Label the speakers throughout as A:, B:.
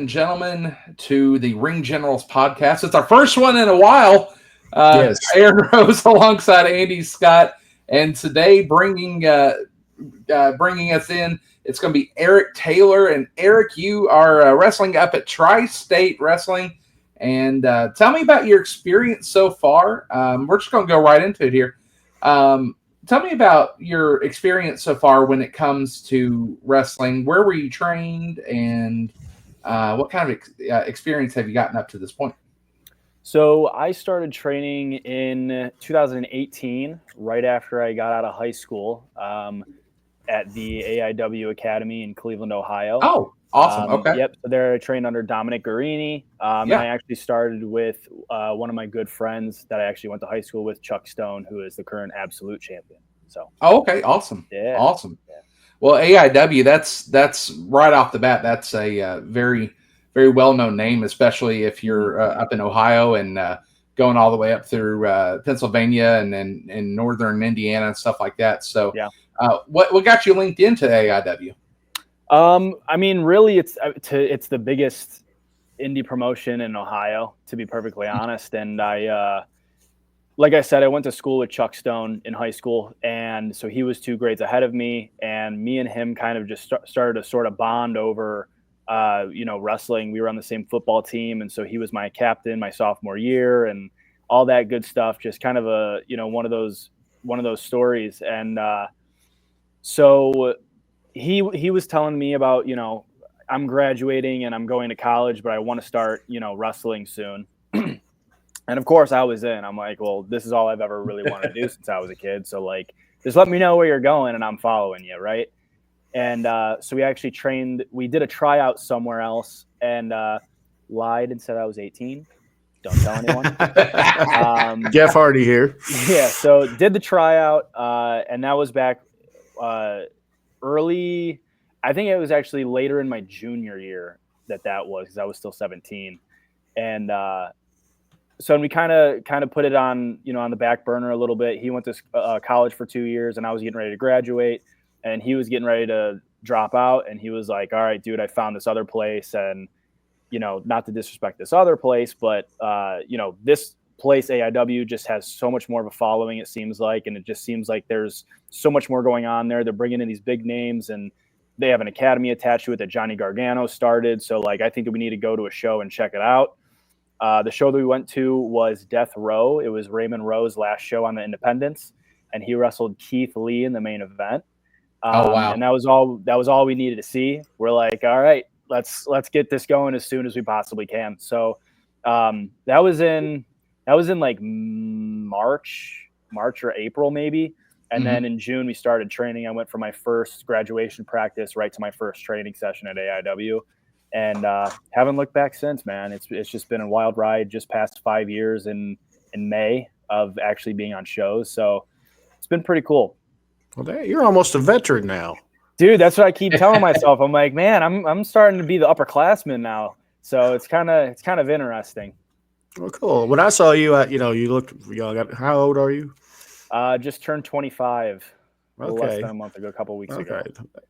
A: and gentlemen, to the Ring Generals podcast. It's our first one in a while.
B: Yes.
A: Aaron Rose alongside Andy Scott, and today bringing us in, it's going to be Eric Taylor. And Eric, you are wrestling up at Tri-State Wrestling, and tell me about your experience so far. We're just going to go right into it here. Tell me about your experience so far when it comes to wrestling. Where were you trained, and what kind of experience have you gotten up to this point?
C: So I started training in 2018, right after I got out of high school, at the AIW Academy in Cleveland, Ohio.
A: Oh, awesome. Okay.
C: Yep. So there I trained under Dominic Guarini. And I actually started with one of my good friends that I actually went to high school with, Chuck Stone, who is the current Absolute champion. So.
A: Oh, okay. Awesome.
C: Yeah.
A: Awesome.
C: Yeah.
A: Well, AIW, that's right off the bat. That's a very, very well-known name, especially if you're up in Ohio and going all the way up through Pennsylvania and then in northern Indiana and stuff like that. So,
C: yeah.
A: What got you linked into AIW?
C: I mean, really, it's the biggest indie promotion in Ohio, to be perfectly honest. And I, like I said, I went to school with Chuck Stone in high school, and so he was 2 grades ahead of me, and me and him kind of just started to sort of bond over, wrestling. We were on the same football team, and so he was my captain my sophomore year, and all that good stuff. Just kind of one of those stories, and so he was telling me about, I'm graduating and I'm going to college, but I want to start, wrestling soon. And of course I was in. I'm like, well, this is all I've ever really wanted to do since I was a kid. So like, just let me know where you're going and I'm following you, right? And so we actually trained. We did a tryout somewhere else and lied and said I was 18. Don't tell anyone.
B: Jeff Hardy here.
C: Yeah, so did the tryout, and that was back early. I think it was actually later in my junior year that was, because I was still 17. And so we kind of put it on, on the back burner a little bit. He went to college for 2 years, and I was getting ready to graduate, and he was getting ready to drop out. And he was like, all right, dude, I found this other place. And, not to disrespect this other place, but, this place, AIW, just has so much more of a following, it seems like. And it just seems like there's so much more going on there. They're bringing in these big names, and they have an academy attached to it that Johnny Gargano started. So, like, I think that we need to go to a show and check it out. The show that we went to was Death Row. It was Raymond Rowe's last show on the Independents, and he wrestled Keith Lee in the main event.
A: Oh, wow.
C: And that was all we needed to see. We're like, all right, let's get this going as soon as we possibly can. So that was in like March or April maybe. And then in June we started training. I went for my first graduation practice right to my first training session at AIW. And haven't looked back since, man. It's just been a wild ride. Just past 5 years in May of actually being on shows. So it's been pretty cool.
B: Well, you're almost a veteran now.
C: Dude, that's what I keep telling myself. I'm like, man, I'm starting to be the upperclassman now. So it's kind of interesting.
B: Well, cool. When I saw you, you looked young. How old are you?
C: Just turned 25.
B: Okay.
C: Less than a month ago, a couple of weeks ago.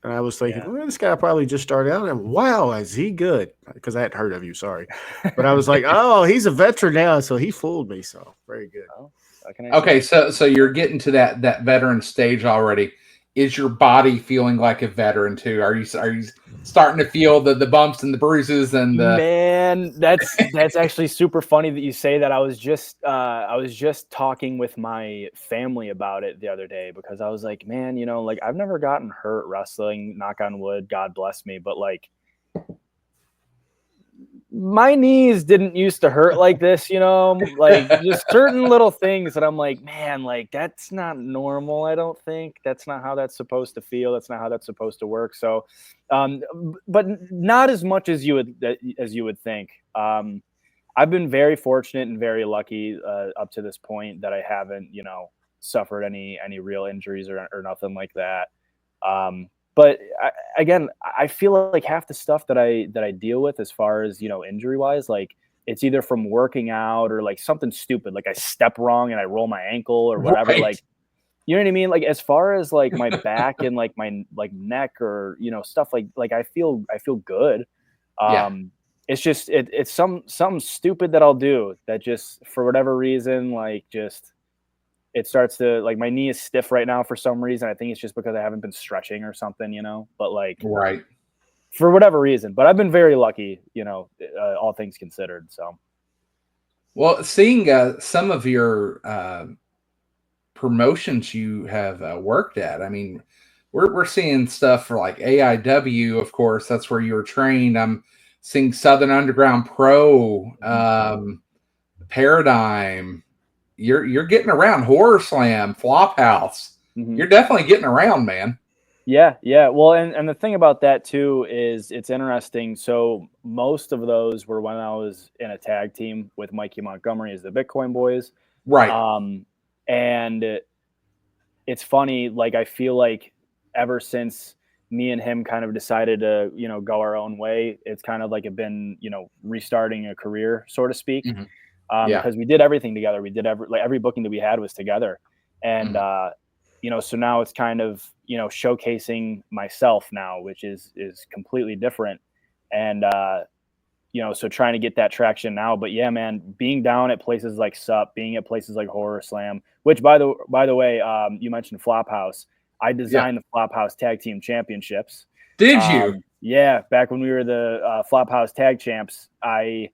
B: And I was thinking, well, this guy probably just started out. And wow, is he good? Because I hadn't heard of you, sorry. But I was like, oh, he's a veteran now, so he fooled me. So very good.
A: Okay, so you're getting to that veteran stage already. Is your body feeling like a veteran too? Are you starting to feel the bumps and the bruises and the... Man,
C: that's actually super funny that you say that. I was just talking with my family about it the other day, because I was like, man, like I've never gotten hurt wrestling, knock on wood, God bless me, but like my knees didn't used to hurt like this, like just certain little things that I'm like, man, like that's not normal. I don't think that's not how that's supposed to feel. That's not how that's supposed to work. So, but not as much as you would think. I've been very fortunate and very lucky up to this point that I haven't, suffered any real injuries or nothing like that. But I feel like half the stuff that I deal with as far as, injury wise, like it's either from working out or like something stupid, like I step wrong and I roll my ankle or whatever. Right. Like, you know what I mean? Like as far as like my back and like my neck or, stuff like I feel good. it's just it's something stupid that I'll do that just for whatever reason, like just it starts to like my knee is stiff right now for some reason. I think it's just because I haven't been stretching or something, but like
A: Right.
C: for whatever reason, but I've been very lucky, all things considered. So,
A: Well, seeing some of your promotions you have worked at, I mean, we're seeing stuff for like AIW, of course. That's where you were trained. I'm seeing Southern Underground Pro, Paradigm. You're getting around. Horror Slam, Flophouse. You're definitely getting around, man.
C: Yeah. Well, and the thing about that too is it's interesting. So most of those were when I was in a tag team with Mikey Montgomery as the Bitcoin Boys.
A: Right.
C: And it's funny, like I feel like ever since me and him kind of decided to, go our own way, it's kind of like it been, restarting a career, so to speak.
A: Yeah.
C: Because we did everything together. We did every booking that we had was together. And, so now it's kind of, showcasing myself now, which is completely different. And, so trying to get that traction now, but yeah, man, being down at places like SUP, being at places like Horror Slam, which by the way, you mentioned Flophouse. I designed the Flophouse Tag Team Championships.
A: Did you?
C: Yeah. Back when we were the Flophouse Tag Champs, I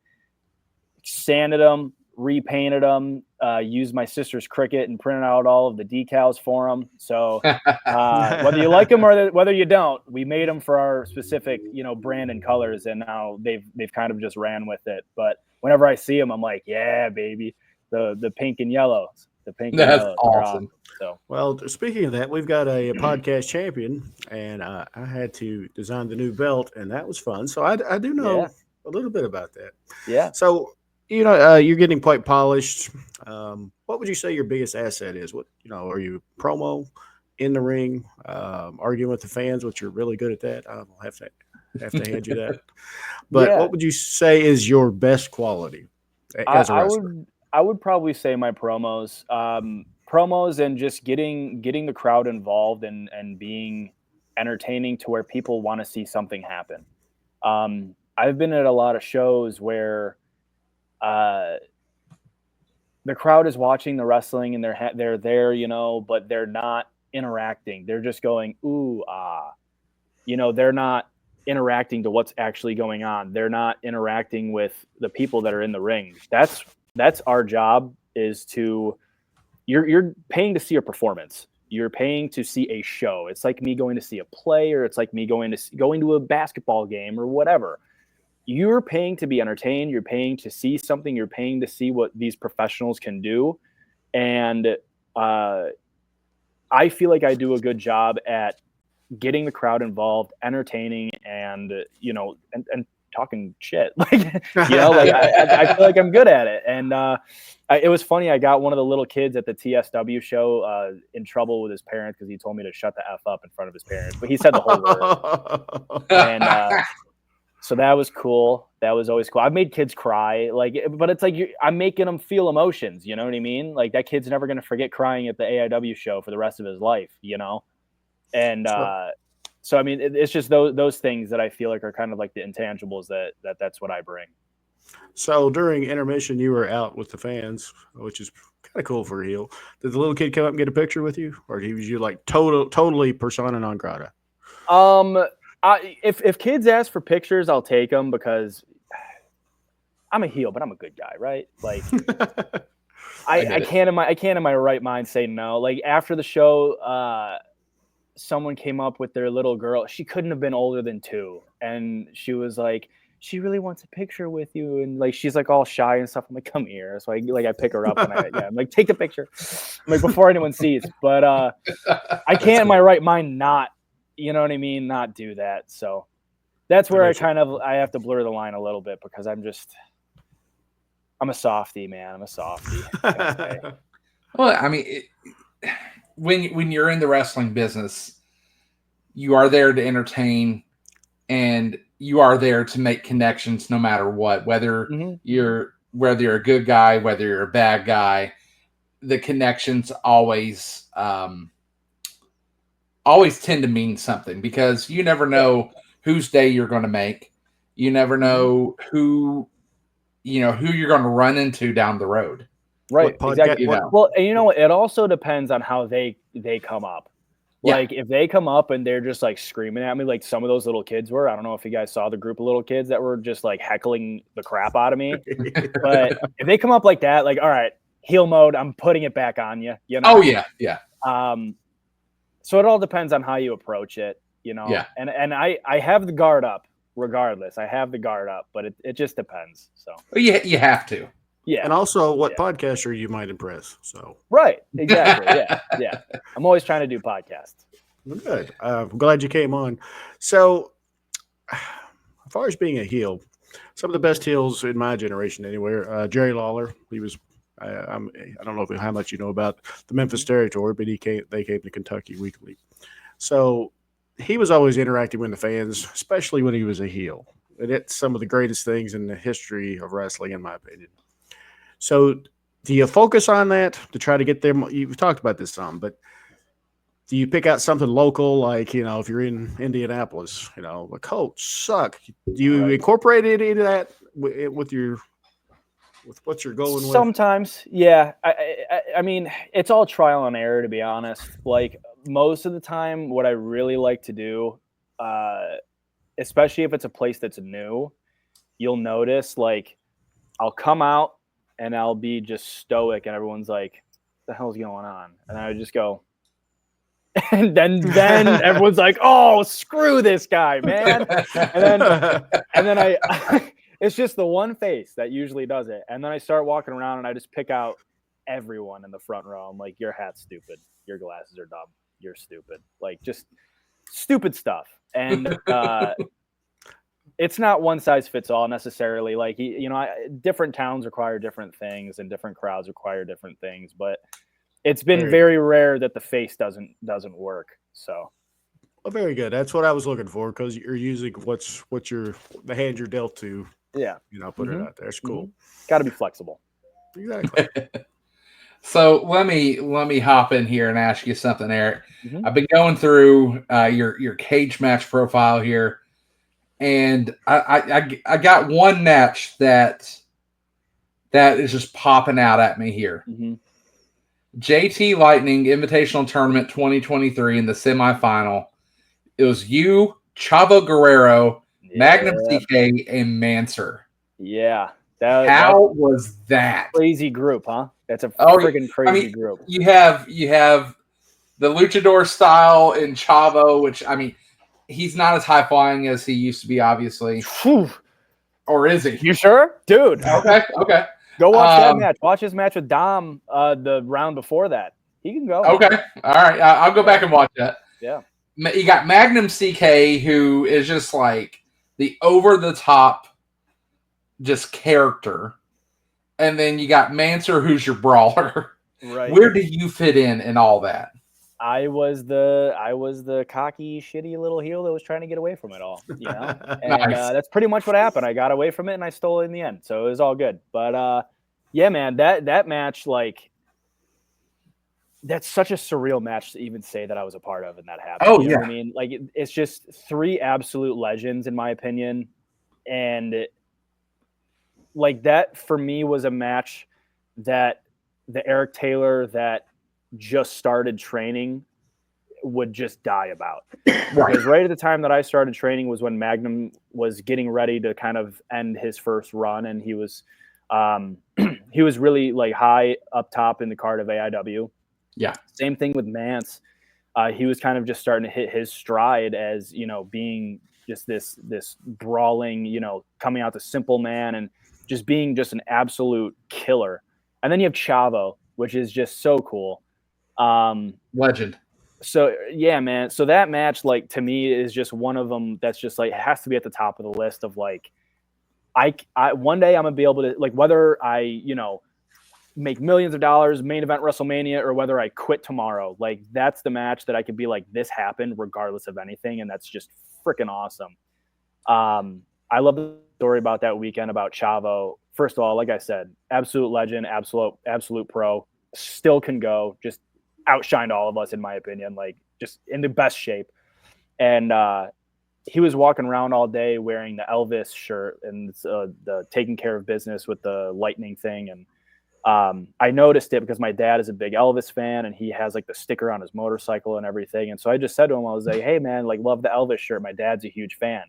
C: sanded them, repainted them, used my sister's Cricut and printed out all of the decals for them. So whether you like them or whether you don't, we made them for our specific, brand and colors. And now they've kind of just ran with it. But whenever I see them, I'm like, yeah, baby, the pink and yellow. The pink and yellow.
A: Awesome.
C: So,
B: well, speaking of that, we've got a podcast champion, and I had to design the new belt, and that was fun. So I do know a little bit about that.
C: Yeah.
B: So, you're getting quite polished. What would you say your biggest asset is? What, are you promo, in the ring, arguing with the fans, which you're really good at that? I'll have to hand you that. But what would you say is your best quality as a wrestler?
C: I would probably say my promos. Promos and just getting the crowd involved and being entertaining to where people want to see something happen. I've been at a lot of shows where the crowd is watching the wrestling and they're there, but they're not interacting. They're just going, ooh, ah. They're not interacting to what's actually going on. They're not interacting with the people that are in the ring. That's our job, is to you're paying to see a performance. You're paying to see a show. It's like me going to see a play, or it's like me going to a basketball game or whatever. You're paying to be entertained. You're paying to see something. You're paying to see what these professionals can do. And I feel like I do a good job at getting the crowd involved, entertaining, and talking shit. I feel like I'm good at it. And it was funny. I got one of the little kids at the TSW show in trouble with his parents because he told me to shut the F up in front of his parents. But he said the whole word. And so that was cool. That was always cool. I've made kids cry, but it's like I'm making them feel emotions. You know what I mean? Like that kid's never going to forget crying at the AIW show for the rest of his life. And so I mean, it's just those things that I feel like are kind of like the intangibles that's what I bring.
B: So during intermission, you were out with the fans, which is kind of cool for a heel. Did the little kid come up and get a picture with you, or was you like totally persona non grata?
C: If kids ask for pictures, I'll take them because I'm a heel, but I'm a good guy, right? Like I can't in my right mind say no. Like after the show, someone came up with their little girl. She couldn't have been older than 2, and she was like, she really wants a picture with you, and like she's like all shy and stuff. I'm like, come here. So I pick her up and I'm like, take the picture. I'm like, before anyone sees. But I can't in my right mind not, you know what I mean, not do that. So that's where I have to blur the line a little bit because I'm a softie, man. I'm a softie.
A: Well, I mean, when you're in the wrestling business, you are there to entertain, and you are there to make connections no matter what. Whether you're a good guy, whether you're a bad guy, the connections always tend to mean something because you never know whose day you're going to make. You never know who you're going to run into down the road.
C: Right. Exactly.
A: You know.
C: Well, and you know, it also depends on how they come up. Like if they come up and they're just like screaming at me, like some of those little kids were. I don't know if you guys saw the group of little kids that were just like heckling the crap out of me. But if they come up like that, like, all right, heel mode, I'm putting it back on you. You know?
A: Oh yeah, yeah.
C: So it all depends on how you approach it, you know.
A: Yeah.
C: And I have the guard up regardless. I have the guard up, but it just depends. So
A: you have to.
C: Yeah.
B: And also what podcaster you might impress. So
C: right. Exactly. Yeah. I'm always trying to do podcasts.
B: Good. I'm glad you came on. So as far as being a heel, some of the best heels in my generation anywhere, Jerry Lawler, he was I don't know how much you know about the Memphis territory, but they came to Kentucky weekly. So he was always interacting with the fans, especially when he was a heel. And it's some of the greatest things in the history of wrestling, in my opinion. So do you focus on that to try to get them? You've talked about this some, but do you pick out something local, like, you know, if you're in Indianapolis, you know, the Colts suck. Do you incorporate it into that with what you're going with?
C: Sometimes, yeah. I mean, it's all trial and error, to be honest. Like most of the time, what I really like to do, especially if it's a place that's new, you'll notice like I'll come out and I'll be just stoic, and everyone's like, "What the hell's going on?" And I just go. And then everyone's like, "Oh, screw this guy, man!" And then I it's just the one face that usually does it. And then I start walking around and I just pick out everyone in the front row. I'm like, "Your hat's stupid. Your glasses are dumb. You're stupid." Like just stupid stuff. And it's not one size fits all necessarily. Like different towns require different things, and different crowds require different things, but. It's been very rare that the face doesn't work. So,
B: well, very good. That's what I was looking for, because you're using the hand you're dealt to.
C: Yeah,
B: you know, put it out there. It's cool.
C: Got to be flexible.
B: Exactly.
A: So let me hop in here and ask you something, Eric.
C: Mm-hmm.
A: I've been going through your cage match profile here, and I got one match that is just popping out at me here.
C: Mm-hmm.
A: JT Lightning Invitational Tournament 2023 in the semifinal. It was you, Chavo Guerrero, Magnum CK, and Manser.
C: Yeah.
A: How was that?
C: Crazy group, huh? That's a freaking crazy group.
A: You have the luchador style in Chavo, which, I mean, he's not as high flying as he used to be, obviously.
C: Whew.
A: Or is he?
C: You sure? Dude.
A: Okay.
C: Go watch that match. Watch his match with Dom the round before that. He can go.
A: Okay. All right. I'll go back and watch that.
C: Yeah.
A: You got Magnum CK, who is just like the over-the-top just character. And then you got Manser, who's your brawler.
C: Right.
A: Where do you fit in all that?
C: I was the cocky, shitty little heel that was trying to get away from it all, you know. And
A: Nice.
C: That's pretty much what happened. I got away from it and I stole it in the end, so it was all good. But yeah, man, that match, like, that's such a surreal match to even say that I was a part of, and that happened.
A: Oh,
C: you know
A: yeah.
C: what I mean, like, it's just three absolute legends in my opinion, and like that for me was a match that the Eric Taylor that just started training would just die about.
A: Right.
C: Because right at the time that I started training was when Magnum was getting ready to kind of end his first run, and he was really like high up top in the card of AIW.
A: Yeah.
C: Same thing with Mance. He was kind of just starting to hit his stride as, you know, being just this brawling, you know, coming out the simple man and just being just an absolute killer. And then you have Chavo, which is just so cool.
A: Legend.
C: So yeah, man. So that match, like, to me is just one of them that's just like, it has to be at the top of the list of like, I one day I'm gonna be able to, like, whether I, you know, make millions of dollars, main event WrestleMania, or whether I quit tomorrow, like, that's the match that I could be like, this happened regardless of anything. And that's just freaking awesome. I love the story about that weekend about Chavo. First of all, like I said, absolute legend, absolute pro, still can go, just outshined all of us, in my opinion, like, just in the best shape. And he was walking around all day wearing the Elvis shirt and the taking care of business with the lightning thing. And I noticed it because my dad is a big Elvis fan and he has like the sticker on his motorcycle and everything. And so I just said to him, I was like, hey man, like love the Elvis shirt. My dad's a huge fan.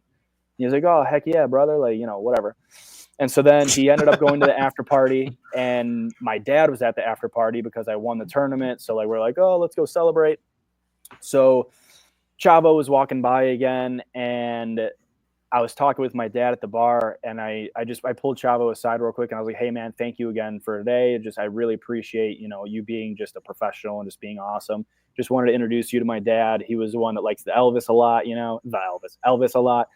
C: He was like, oh heck yeah, brother. Like, whatever. And so then he ended up going to the after party and my dad was at the after party because I won the tournament. So like, we're like, oh, let's go celebrate. So Chavo was walking by again and I was talking with my dad at the bar and I pulled Chavo aside real quick and I was like, hey man, thank you again for today. I really appreciate, you being just a professional and just being awesome. Just wanted to introduce you to my dad. He was the one that likes the Elvis a lot, Elvis a lot.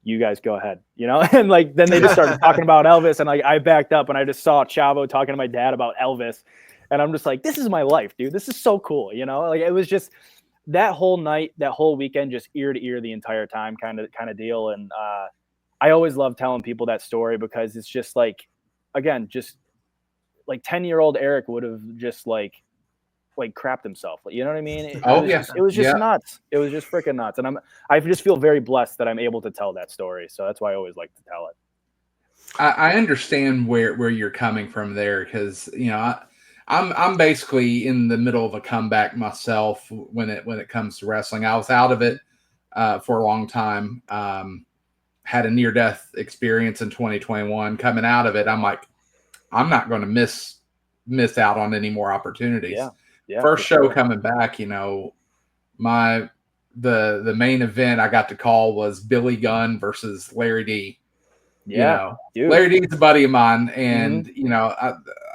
C: You guys go ahead, and like, then they just started talking about Elvis and like, I backed up and I just saw Chavo talking to my dad about Elvis. And I'm just like, this is my life, dude. This is so cool. Like it was just that whole night, that whole weekend, just ear to ear the entire time kind of deal. And I always love telling people that story because it's just like, again, just like 10-year-old Eric would have just like crapped himself. You know what I mean? It was just nuts. It was just freaking nuts. And I just feel very blessed that I'm able to tell that story. So that's why I always like to tell it.
A: I understand where you're coming from there because, I'm basically in the middle of a comeback myself when it comes to wrestling. I was out of it for a long time. Had a near-death experience in 2021. Coming out of it, I'm like, I'm not going to miss out on any more opportunities.
C: Yeah,
A: First show coming back, the main event I got to call was Billy Gunn versus Larry D.
C: Yeah,
A: Larry D is a buddy of mine, and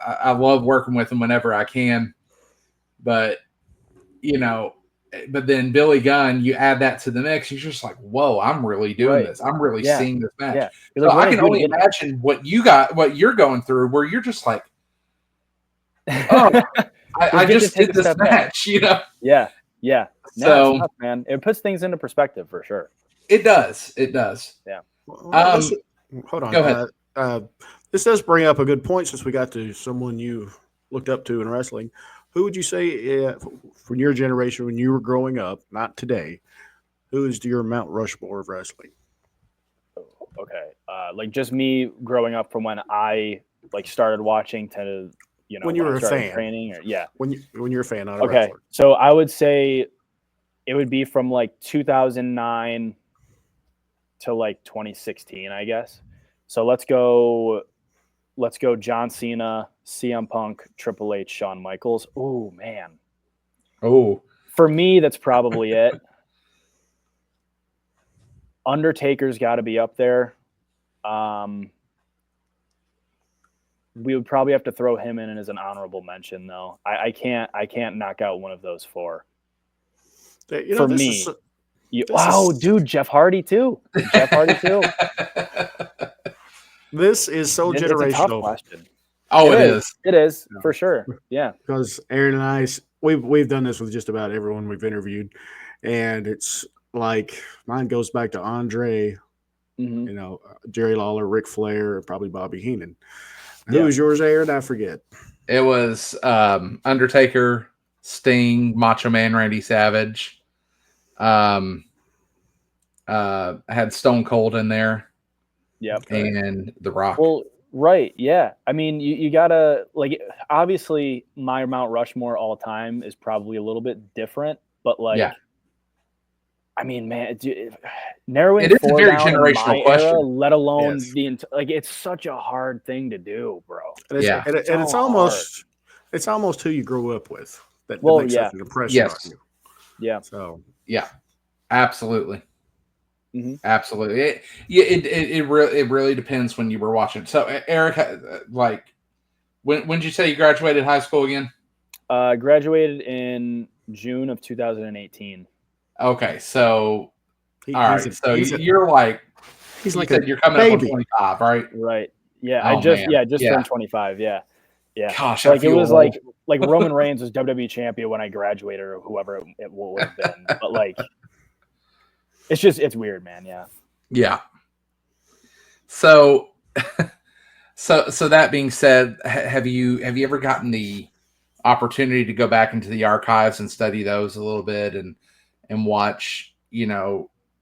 A: I love working with him whenever I can. But then Billy Gunn, you add that to the mix, you're just like, whoa, I'm really doing this. I'm really seeing this match.
C: Yeah.
A: So I can only imagine what you're going through, where you're just like, oh, I just did this match,
C: Yeah. No, it's tough, man. It puts things into perspective for sure.
A: It does.
C: Yeah.
B: Hold on.
A: Go ahead.
B: This does bring up a good point since we got to someone you looked up to in wrestling. Who would you say from your generation when you were growing up, not today, who is your Mount Rushmore of wrestling?
C: Okay. Like just me growing up from when I started watching to,
B: when you were a fan
C: training
B: when you're a fan, not a
C: okay.
B: wrestler.
C: So I would say it would be from 2009 to 2016, I guess. So let's go John Cena, CM Punk, Triple H, Shawn Michaels. Oh man.
A: Oh.
C: For me, that's probably it. Undertaker's got to be up there. We would probably have to throw him in as an honorable mention, though. I can't knock out one of those four. For me. Dude, Jeff Hardy too.
B: This is so generational.
C: It's a tough question.
A: Oh, it is.
C: It is for sure. Yeah.
B: Because Aaron and I, we've done this with just about everyone we've interviewed, and it's like mine goes back to Andre, Jerry Lawler, Ric Flair, and probably Bobby Heenan. Who was yours, Aaron? I forget.
A: It was Undertaker, Sting, Macho Man Randy Savage. I had Stone Cold in there.
C: Yep.
A: And The Rock.
C: Well, right. Yeah. I mean, you gotta obviously my Mount Rushmore all time is probably a little bit different, but I mean, man, narrowing
A: it is a very
C: down
A: generational question.
C: Era, let alone it's such a hard thing to do, bro.
B: And it's almost who you grew up with that makes such an impression on you.
C: Yeah.
B: So
A: absolutely.
C: Mm-hmm.
A: Absolutely. It really depends when you were watching. So Eric, when did you say you graduated high school again?
C: Graduated in June of 2018.
A: Okay, so you're you're coming
B: baby.
A: up on 25, right?
C: Right. Yeah,
A: Oh,
C: I just turned 25. Yeah.
A: Gosh,
C: it was old. like Roman Reigns was WWE champion when I graduated, or whoever it would have been. But it's weird, man. Yeah.
A: Yeah. So that being said, have you ever gotten the opportunity to go back into the archives and study those a little bit and watch,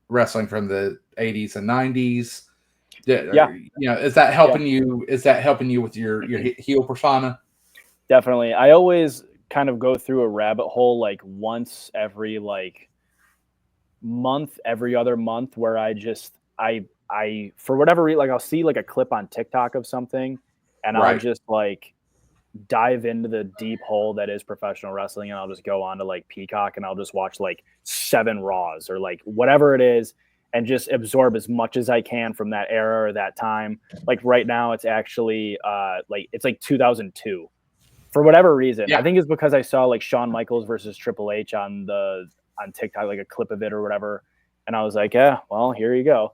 A: wrestling from the 80s and 90s?
C: Yeah.
A: Is that helping you? Is that helping you with your heel persona?
C: Definitely. I always kind of go through a rabbit hole like once every like month, every other month, where I for whatever reason, like I'll see like a clip on TikTok of something, and I'll
A: Right.
C: just like dive into the deep hole that is professional wrestling, and I'll just go on to like Peacock and I'll just watch like 7 Raws or like whatever it is, and just absorb as much as I can from that era or that time. Like right now it's actually it's like 2002 for whatever reason.
A: Yeah.
C: I think it's because I saw like Shawn Michaels versus Triple H on TikTok, like a clip of it or whatever, and I was like, yeah, well, here you go.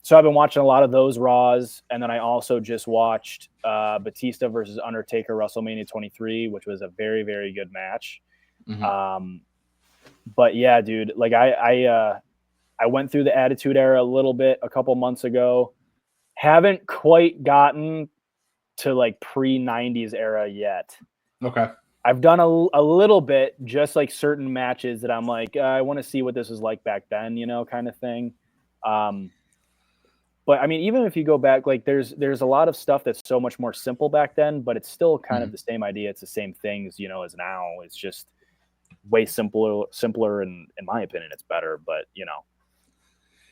C: So I've been watching a lot of those Raws, and then I also just watched Batista versus Undertaker WrestleMania 23, which was a very, very good match.
A: Mm-hmm.
C: But yeah, dude, like I went through the Attitude Era a little bit a couple months ago. Haven't quite gotten to like pre-90s era yet.
A: Okay.
C: I've done a little bit, just like certain matches that I'm like, I want to see what this was like back then, kind of thing. But I mean, even if you go back, like there's a lot of stuff that's so much more simple back then, but it's still kind of the same idea. It's the same things, as now. It's just way simpler, and in my opinion, it's better. But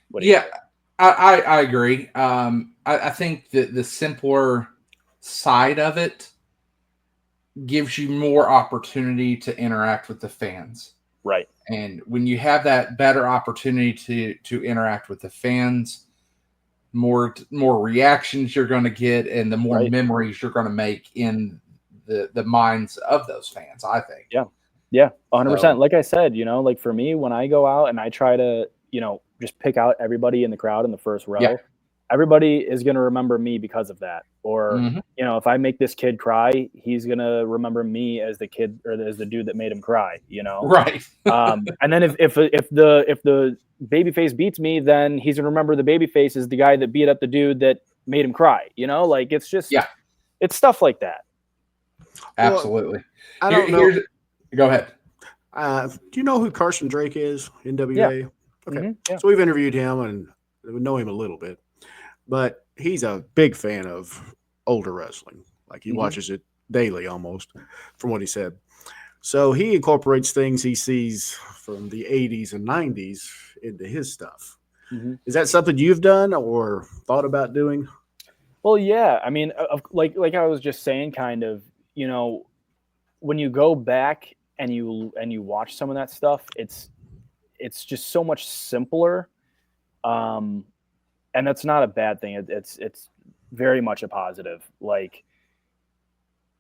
C: what do you think?
A: I agree. I think that the simpler side of it gives you more opportunity to interact with the fans.
C: Right.
A: And when you have that better opportunity to interact with the fans, more reactions you're going to get, and the more memories you're going to make in the minds of those fans, I think.
C: Yeah, 100%. Like I said, like for me, when I go out and I try to, just pick out everybody in the crowd in the first row, everybody is going to remember me because of that. Or, if I make this kid cry, he's going to remember me as the kid or as the dude that made him cry,
A: Right.
C: And then if the babyface beats me, then he's going to remember the babyface is the guy that beat up the dude that made him cry, like it's just, it's stuff like that.
A: Absolutely.
B: Well, I don't know.
A: Go ahead.
B: Do you know who Carson Drake is, NWA?
C: Yeah.
B: Okay.
C: Mm-hmm. Yeah.
B: So we've interviewed him and we know him a little bit, but he's a big fan of older wrestling. Like he watches it daily almost, from what he said. So he incorporates things he sees from the 80s and 90s into his stuff. Mm-hmm. Is that something you've done or thought about doing?
C: Well, yeah. I mean, like I was just saying, kind of, when you go back and you watch some of that stuff, it's just so much simpler, and that's not a bad thing. It's very much a positive. Like,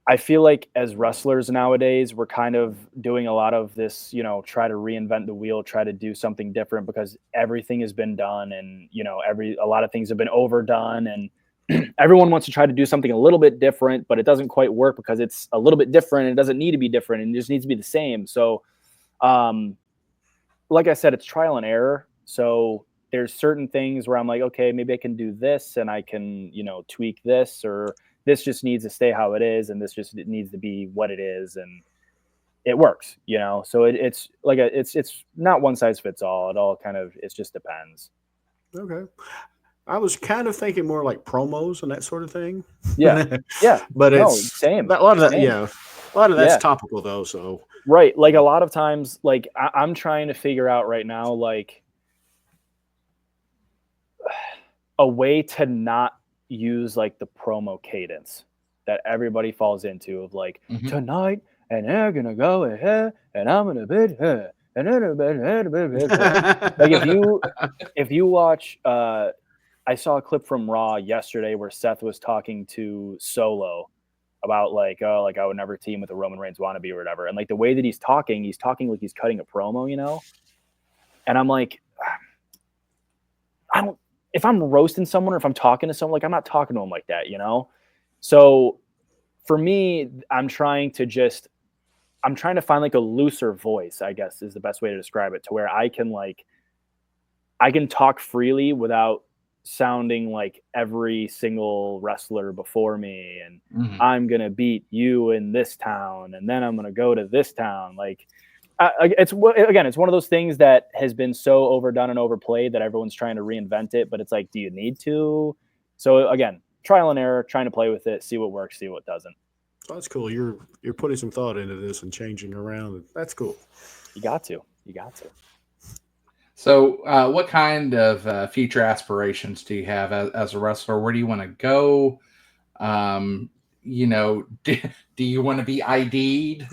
C: I feel like as wrestlers nowadays, we're kind of doing a lot of this, try to reinvent the wheel, try to do something different because everything has been done, and a lot of things have been overdone, and everyone wants to try to do something a little bit different, but it doesn't quite work because it's a little bit different. And it doesn't need to be different, and it just needs to be the same. So, like I said, it's trial and error. So there's certain things where I'm like, okay, maybe I can do this and I can, tweak this, or this just needs to stay how it is. And this just needs to be what it is. And it works, so it's like it's not one size fits all. It all kind of, it just depends.
B: Okay. I was kind of thinking more like promos and that sort of thing.
C: Yeah. Yeah.
B: But it's
C: same.
B: A lot of that. Yeah. A lot of that's topical though. So,
C: right. Like a lot of times, like I'm trying to figure out right now, like a way to not use like the promo cadence that everybody falls into of like tonight, and they're going to go ahead and I'm going to bid her. And like if you watch, I saw a clip from Raw yesterday where Seth was talking to Solo about like, oh, like I would never team with a Roman Reigns wannabe or whatever. And like the way that he's talking like he's cutting a promo, And I'm like, if I'm roasting someone or if I'm talking to someone, like I'm not talking to them like that, So for me, I'm trying to find like a looser voice, I guess is the best way to describe it, to where I can talk freely without sounding like every single wrestler before me, and I'm going to beat you in this town, and then I'm going to go to this town. Like It's one of those things that has been so overdone and overplayed that everyone's trying to reinvent it. But it's like, do you need to? So again, trial and error, trying to play with it, see what works, see what doesn't.
B: So that's cool. You're putting some thought into this and changing around. That's cool.
C: You got to.
A: So, what kind of future aspirations do you have as a wrestler? Where do you want to go? Do you want to be ID'd?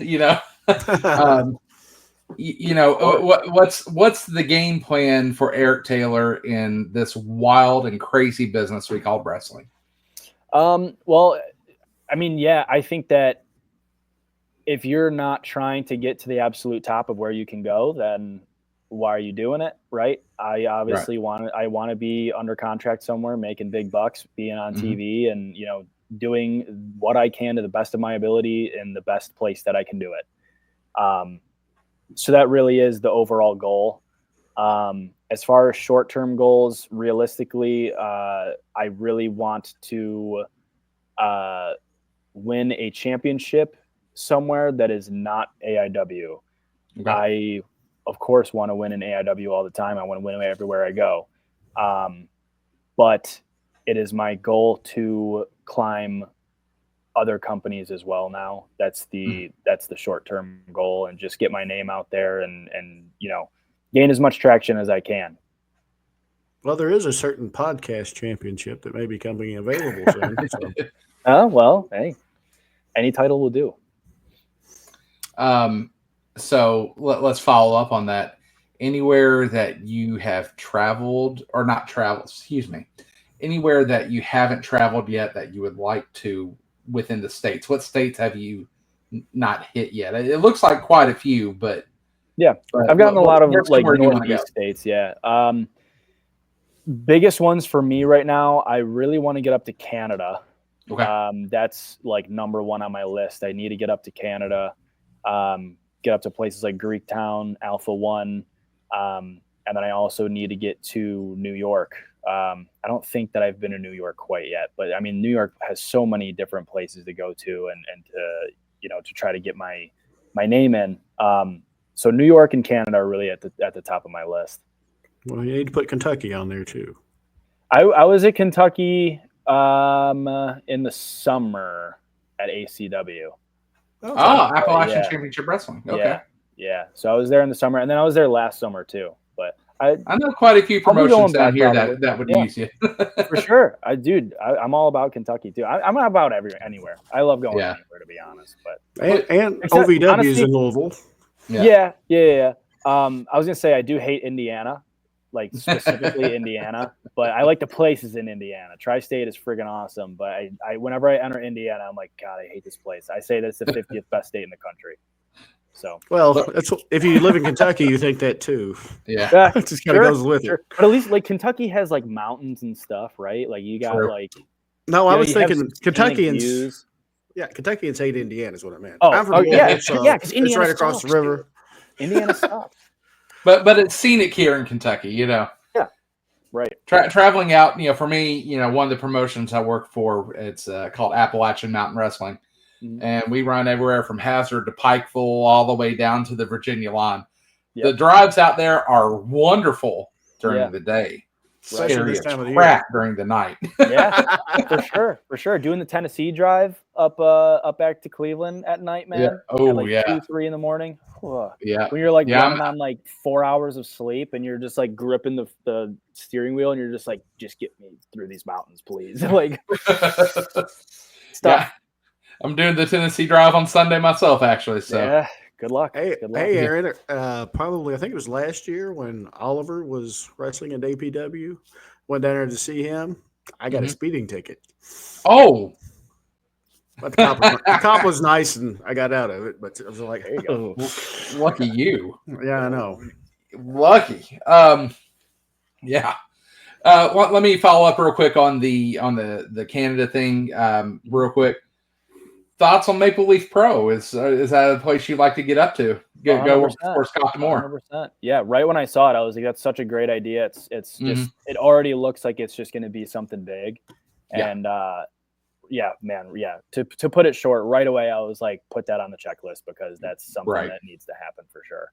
A: What's the game plan for Eric Taylor in this wild and crazy business we call wrestling?
C: Well, I mean, yeah, I think that if you're not trying to get to the absolute top of where you can go, then why are you doing it? Right. I obviously want to be under contract somewhere, making big bucks, being on TV and, doing what I can to the best of my ability in the best place that I can do it. So that really is the overall goal. As far as short-term goals, realistically, I really want to win a championship somewhere that is not AIW. Okay. I, of course, want to win an AIW all the time. I want to win everywhere I go. But it is my goal to climb other companies as well now. That's the short-term goal, and just get my name out there and gain as much traction as I can.
B: Well, there is a certain podcast championship that may be coming available soon.
C: Well, hey, any title will do.
A: So let's follow up on that. Anywhere that you have traveled or not traveled, anywhere that you haven't traveled yet that you would like to within the states? What states have you not hit yet? It looks like quite a few, but
C: I've gotten a lot of northeast states. Yeah. Biggest ones for me right now, I really want to get up to Canada. Okay. That's like number one on my list. I need to get up to Canada, get up to places like Greektown, Alpha One. And then I also need to get to New York. I don't think that I've been to New York quite yet, but I mean, New York has so many different places to go to and to try to get my name in. So New York and Canada are really at the top of my list.
B: Well, you need to put Kentucky on there too.
C: I was at Kentucky in the summer at ACW.
A: Appalachian Championship Wrestling. Okay.
C: Yeah. So I was there in the summer, and then I was there last summer too. But I know
A: quite a few promotions down here that would use you.
C: For sure. I'm all about Kentucky too. I'm about anywhere. I love going anywhere, to be honest. But
B: and OVW's in Louisville.
C: Yeah. I was gonna say I do hate Indiana, like specifically Indiana, but I like the places in Indiana. Tri-State is friggin' awesome, but I whenever I enter Indiana, I'm like, God, I hate this place. I say that it's the 50th best state in the country. So,
B: well, that's if you live in Kentucky, you think that too.
C: Yeah,
B: it just kind of goes with it.
C: But at least like Kentucky has like mountains and stuff, right? Like you got like.
B: No, I was thinking Kentucky and Kentucky and State Indiana is what I meant.
C: Because
B: it's right across the river.
C: Indiana sucks.
A: But it's scenic here in Kentucky,
C: Yeah. Right.
A: Traveling out, for me, one of the promotions I work for, it's called Appalachian Mountain Wrestling. And we run everywhere from Hazard to Pikeville all the way down to the Virginia line. Yep. The drives out there are wonderful during the day. Scary as crap during the night.
C: Yeah, for sure. Doing the Tennessee drive up back to Cleveland at night, man.
A: Yeah. Oh,
C: at 2, 3 in the morning.
A: Yeah.
C: When you're like running on like 4 hours of sleep and you're just like gripping the steering wheel and you're just like, just get me through these mountains, please. Like,
A: stop. Yeah. I'm doing the Tennessee drive on Sunday myself, actually. So
C: yeah, good luck.
B: Hey, Aaron. Probably I think it was last year when Oliver was wrestling at APW. Went down there to see him. I got a speeding ticket.
A: Oh,
B: but the cop was nice, and I got out of it. But I was like, "There you go,
A: lucky you."
B: Yeah, I know.
A: Lucky. Yeah. Let me follow up real quick on the Canada thing. Real quick. Thoughts on Maple Leaf Pro? Is that a place you'd like to get up to? Go work for Scott Moore.
C: 100%. Yeah, right when I saw it, I was like, "That's such a great idea." It's just it already looks like it's just going to be something big, and yeah, man, yeah. To put it short, right away, I was like, put that on the checklist because that's something
A: Right.
C: that needs to happen for sure.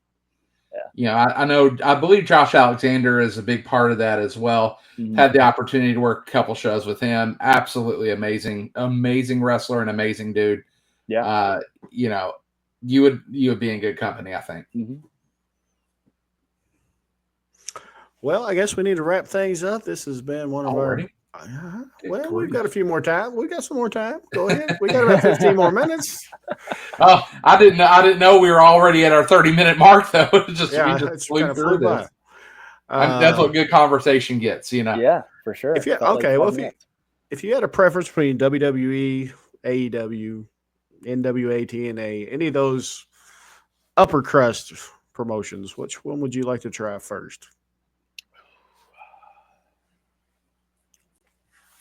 A: I believe Josh Alexander is a big part of that as well.
C: Mhm.
A: Had the opportunity to work a couple shows with him. Absolutely amazing wrestler and amazing dude.
C: Yeah.
A: You would be in good company, I think.
C: Mm-hmm.
B: Well, I guess we need to wrap things up. This has been one of
A: Already?
B: well,
A: Good
B: we've
A: grief.
B: got a few more time. We got some more time. Go ahead. We got about 15 more minutes.
A: Oh, I didn't know we were already at our 30-minute mark though. We just
B: It's
A: flew
B: kind of
A: through
B: flew by.
A: this. That's what good conversation gets,
C: Yeah, for sure.
B: If you
C: Felt like 12 minutes.
B: if you had a preference between WWE, AEW, NWA, TNA, any of those upper crust promotions, which one would you like to try first?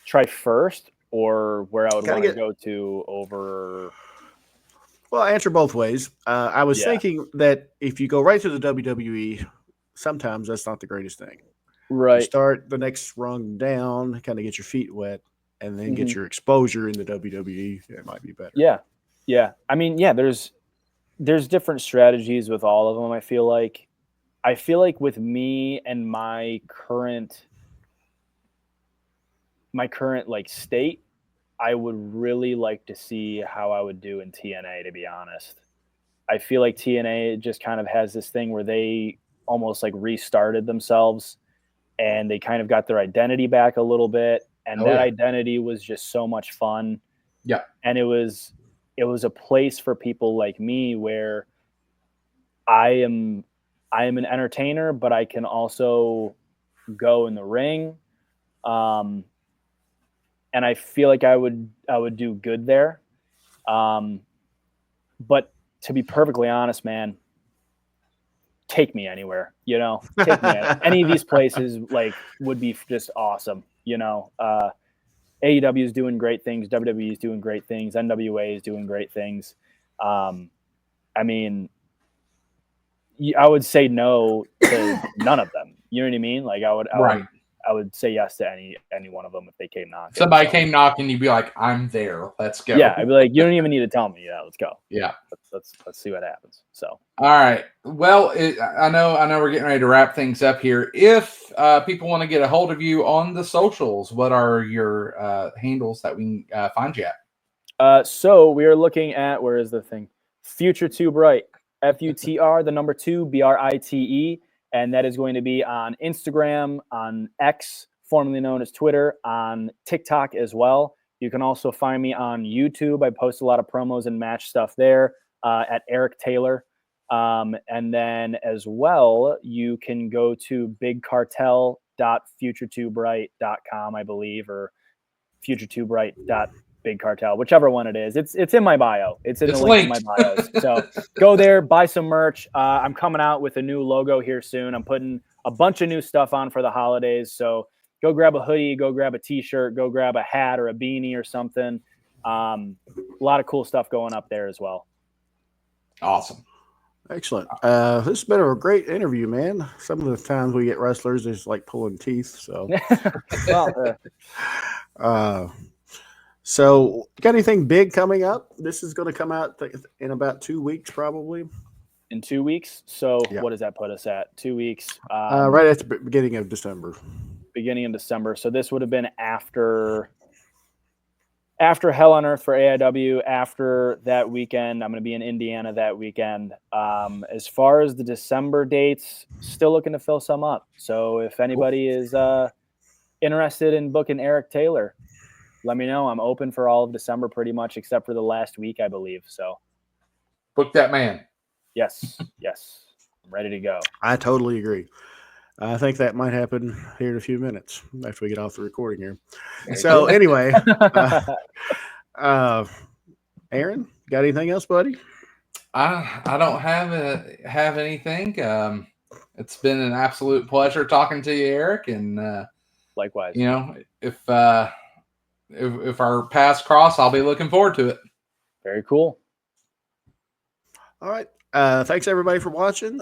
C: Try first, or where I would
B: Gotta
C: want to
B: get-
C: go to over.
B: Well, answer both ways. I was
C: Yeah.
B: thinking that if you go right to the WWE, sometimes that's not the greatest thing. You
C: Right.
B: start the next rung down, kind of get your feet wet, and then get
C: Mhm.
B: your exposure in the WWE. It might be better.
C: Yeah. Yeah. I mean, yeah, there's different strategies with all of them. I feel like with me and my current like state, I would really like to see how I would do in TNA, to be honest. I feel like TNA just kind of has this thing where they almost like restarted themselves and they kind of got their identity back a little bit. And
A: Oh,
C: that
A: yeah.
C: identity was just so much fun.
A: Yeah.
C: And it was a place for people like me where I am an entertainer, but I can also go in the ring. And I feel like I would do good there. But to be perfectly honest, man, take me anywhere, take me any of these places like would be just awesome. AEW is doing great things. WWE is doing great things. NWA is doing great things. I mean, I would say no to none of them. You know what I mean? Like I would say yes to any one of them if they came knocking.
A: Somebody came knocking, you'd be like, "I'm there. Let's go."
C: Yeah, I'd be like, you don't even need to tell me. Yeah, let's go.
A: Yeah.
C: Let's see what happens. So.
A: All right. Well, I know we're getting ready to wrap things up here. If people want to get a hold of you on the socials, what are your handles that we can find you at?
C: So we are looking at, where is the thing? Future 2 Bright. FUTR, the number 2, BRITE. And that is going to be on Instagram, on X, formerly known as Twitter, on TikTok as well. You can also find me on YouTube. I post a lot of promos and match stuff there at Eric Taylor. And then as well, you can go to bigcartel.future2bright.com, I believe, or future2bright.bigcartel, whichever one it is. It's in my bio. It's in the link in my bios. So go there, buy some merch. I'm coming out with a new logo here soon. I'm putting a bunch of new stuff on for the holidays. So go grab a hoodie, go grab a t-shirt, go grab a hat or a beanie or something. A lot of cool stuff going up there as well.
A: Awesome.
B: Excellent. This has been a great interview, man. Some of the times we get wrestlers, it's like pulling teeth. So, so got anything big coming up? This is going to come out in about 2 weeks, probably.
C: In 2 weeks. So
B: Yeah.
C: What does that put us at? 2 weeks.
B: Right at the beginning of December.
C: Beginning of December. So this would have been after Hell on Earth for AIW. After that weekend, I'm going to be in Indiana that weekend. As far as the December dates, still looking to fill some up. So if anybody is interested in booking Eric Taylor, let me know. I'm open for all of December pretty much, except for the last week, I believe. So
A: Book that man.
C: yes, I'm ready to go.
B: I totally agree. I think that might happen here in a few minutes after we get off the recording here. So anyway, Aaron, got anything else, buddy?
A: I don't have anything. It's been an absolute pleasure talking to you, Eric, and
C: Likewise.
A: If our paths cross, I'll be looking forward to it.
C: Very cool.
B: All right. Thanks everybody for watching.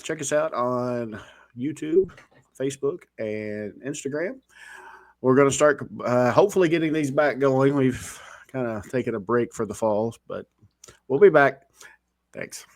B: Check us out on YouTube, Facebook, and Instagram. We're going to start hopefully getting these back going. We've kind of taking a break for the falls, but we'll be back. Thanks.